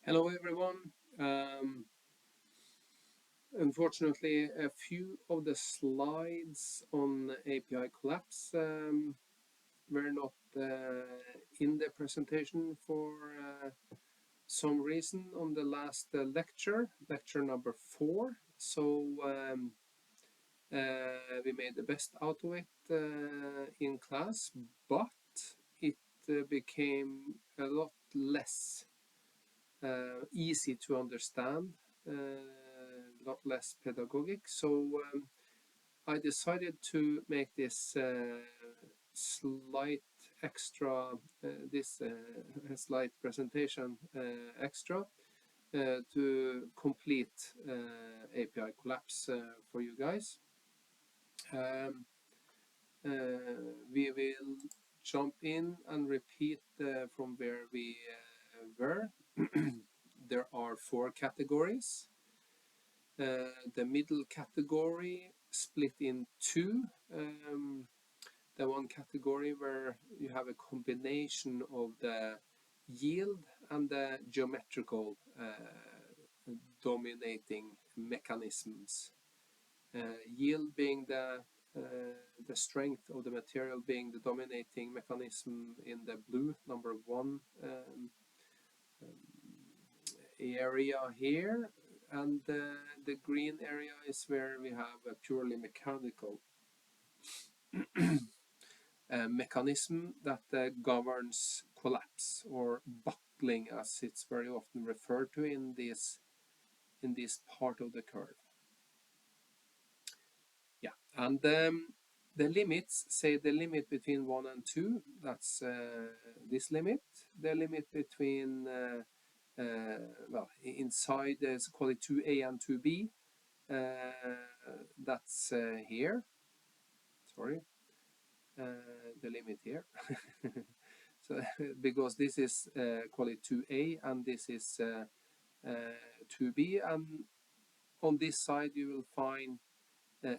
Hello everyone. Unfortunately, a few of the slides on API collapse were not in the presentation for some reason on the last lecture number 4. So we made the best out of it in class, but it became a lot less easy to understand, a lot less pedagogic. So I decided to make this slight extra, this slight presentation extra to complete API collapse for you guys. We will jump in and repeat from where we were. There are 4 categories. The middle category split in 2. The one category where you have a combination of the yield and the geometrical dominating mechanisms. Yield being the strength of the material being the dominating mechanism in the blue number 1 area here, and the green area is where we have a purely mechanical mechanism that governs collapse or buckling, as it's very often referred to in this part of the curve. Yeah, and the limits, say the limit between 1 and 2, that's this limit. The limit between well, inside let's call it 2a and 2b, that's here. Sorry, the limit here. So because this is call it 2a and this is 2b, and on this side you will find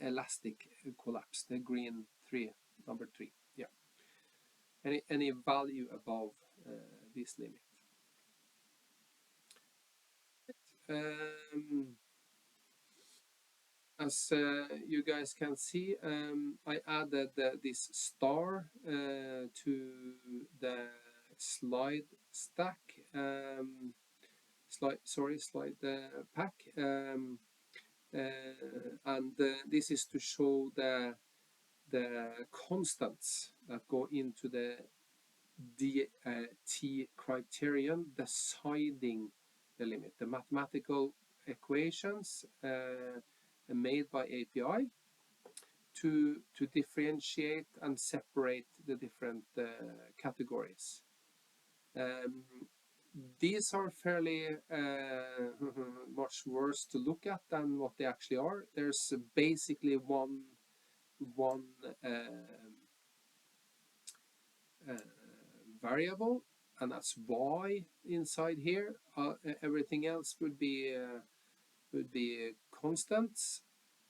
elastic collapse, the green 3, number 3. Yeah, any value above this limit. As you guys can see, I added this star to the slide stack, slide pack, and this is to show the constants that go into the T criterion deciding the limit, the mathematical equations made by API to differentiate and separate the different categories. These are fairly much worse to look at than what they actually are. There's basically one variable, and that's y inside here. Everything else would be constants,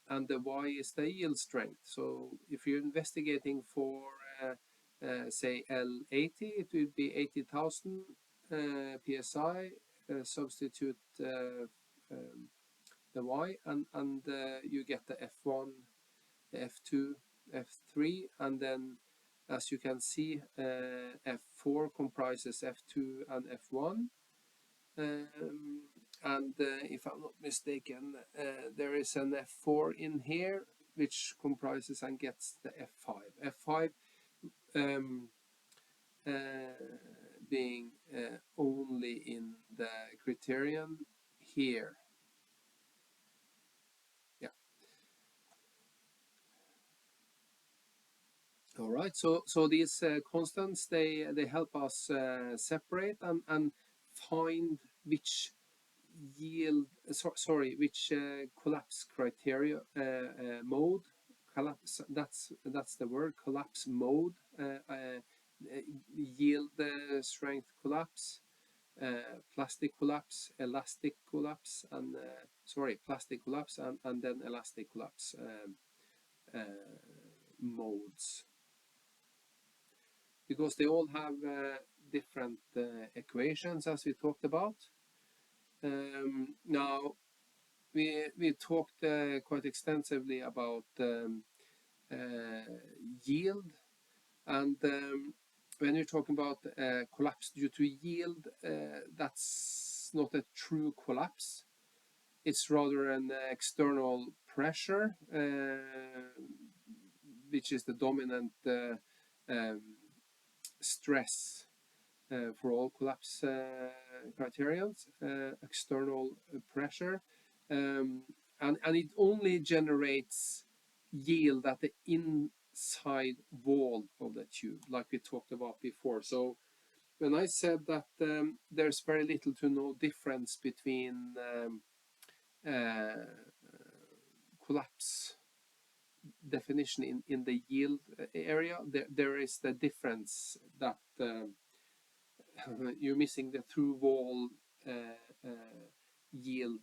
and the y is the yield strength. So if you're investigating for say L80, it would be 80,000 psi. Substitute the y, and you get the F1, the F2, F3, and then as you can see, F4 comprises F2 and F1. And if I'm not mistaken, there is an F4 in here which comprises and gets the F5. F5 being only in the criterion here. Yeah. All right. So these constants, they help us separate and find which yield, which collapse criteria mode, collapse, that's the word, collapse mode, yield strength collapse, plastic collapse, elastic collapse, and plastic collapse, and then elastic collapse modes, because they all have different equations, as we talked about. Now, we talked quite extensively about yield, and when you're talking about collapse due to yield, that's not a true collapse. It's rather an external pressure, which is the dominant um, stress for all collapse criterions, external pressure, um, and it only generates yield at the inside wall of the tube, like we talked about before. So when I said that there's very little to no difference between uh, collapse definition in the yield area, there is the difference that you're missing the through wall yield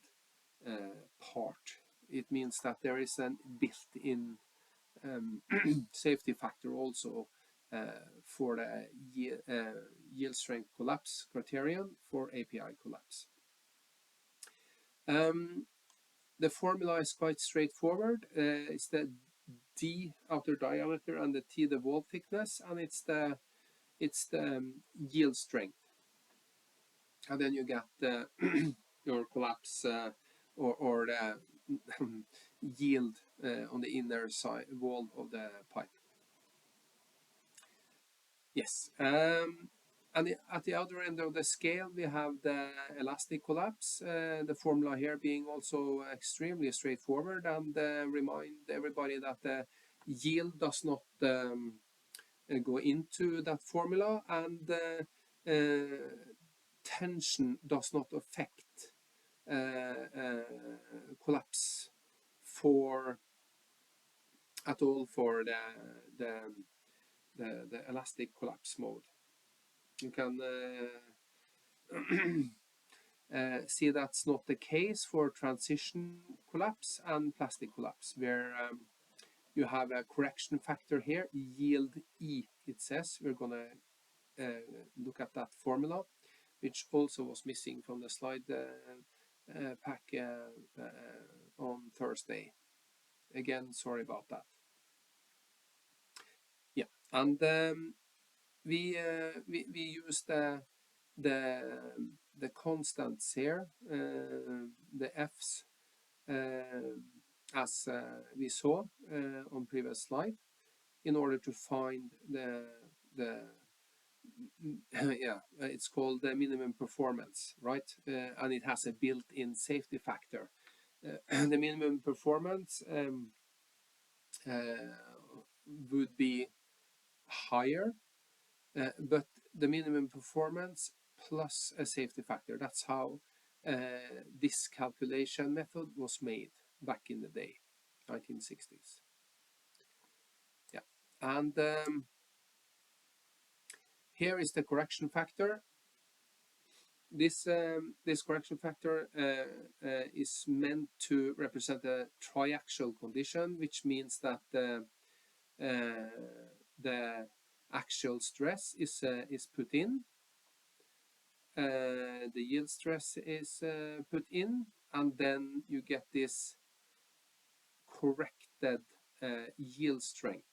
part. It means that there is an built-in safety factor also for the yield strength collapse criterion for API collapse. The formula is quite straightforward. It's the D outer diameter and the T the wall thickness, and it's the yield strength, and then you get your collapse or the yield on the inner side wall of the pipe. Yes. And at the other end of the scale, we have the elastic collapse, the formula here being also extremely straightforward, and remind everybody that the yield does not go into that formula, and tension does not affect collapse for at all for the elastic collapse mode. You can see that's not the case for transition collapse and plastic collapse, where you have a correction factor here, yield E, it says. We're going to look at that formula, which also was missing from the slide pack on Thursday. Again, sorry about that. Yeah, and we use the constants here, the F's, as we saw on previous slide, in order to find the yeah, it's called the minimum performance, right? And it has a built-in safety factor. The minimum performance would be higher, but the minimum performance plus a safety factor. That's how this calculation method was made back in the day, 1960s. Yeah, and here is the correction factor. This correction factor is meant to represent a triaxial condition, which means that the axial stress is put in, the yield stress is put in, and then you get this corrected yield strength.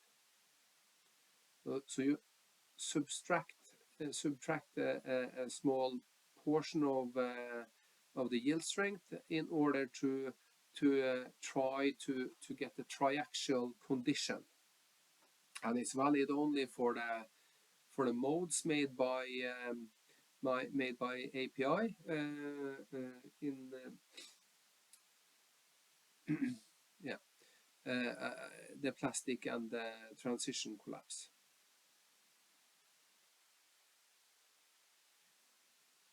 So you subtract a small portion of the yield strength in order to try to get the triaxial condition, and it's valid only for the modes made by API in yeah the plastic and the transition collapse.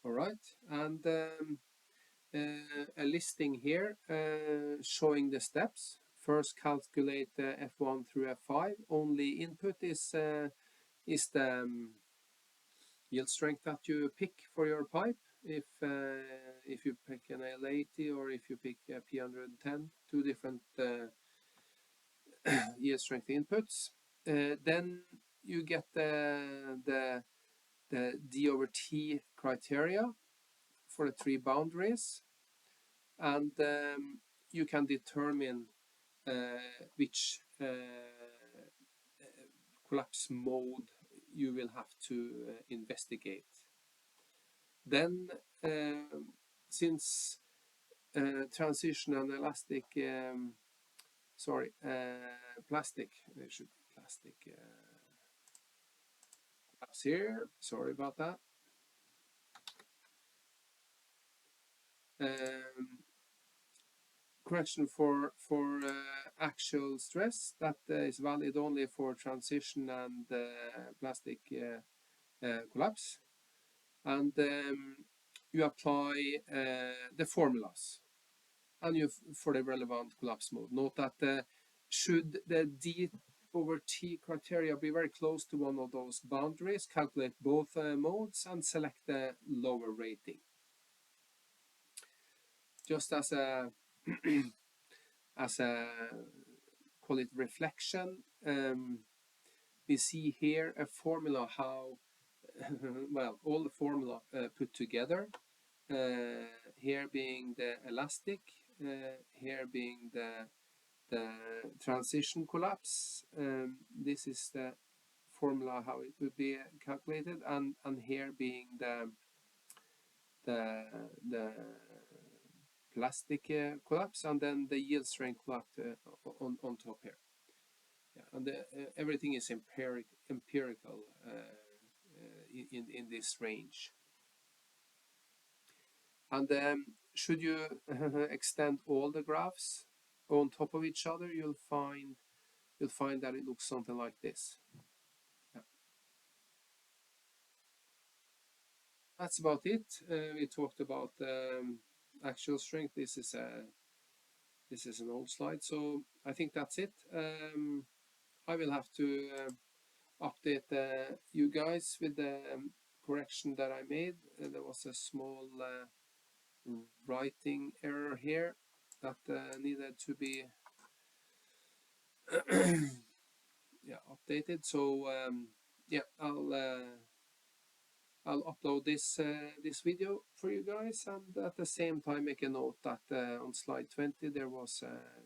All right, and a listing here showing the steps. First, calculate F1 through F5. Only input is the yield strength that you pick for your pipe. If you pick an L80 or if you pick a P110, two different yield strength inputs. Then you get the D over T criteria for the three boundaries, and you can determine which collapse mode you will have to investigate. Then, since transition and elastic, plastic, there should be plastic collapse here, sorry about that. Correction for actual stress that is valid only for transition and plastic collapse, and you apply the formulas and you for the relevant collapse mode. Note that should the D over T criteria be very close to one of those boundaries, calculate both modes and select the lower rating. Just as a as a call it reflection, we see here a formula how well all the formula put together, here being the elastic, here being the transition collapse. This is the formula how it would be calculated, and here being the plastic collapse, and then the yield strength collapse on top here. Yeah, and everything is empirical in this range. And should you extend all the graphs on top of each other, you'll find that it looks something like this. Yeah. That's about it. We talked about actual strength. This is an old slide, so I think that's it. I will have to update you guys with the correction that I made. There was a small writing error here that needed to be updated. So yeah, I'll upload this video for you guys, and at the same time make a note that on slide 20 there was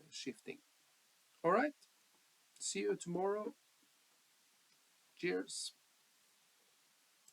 shifting. All right, see you tomorrow. Cheers.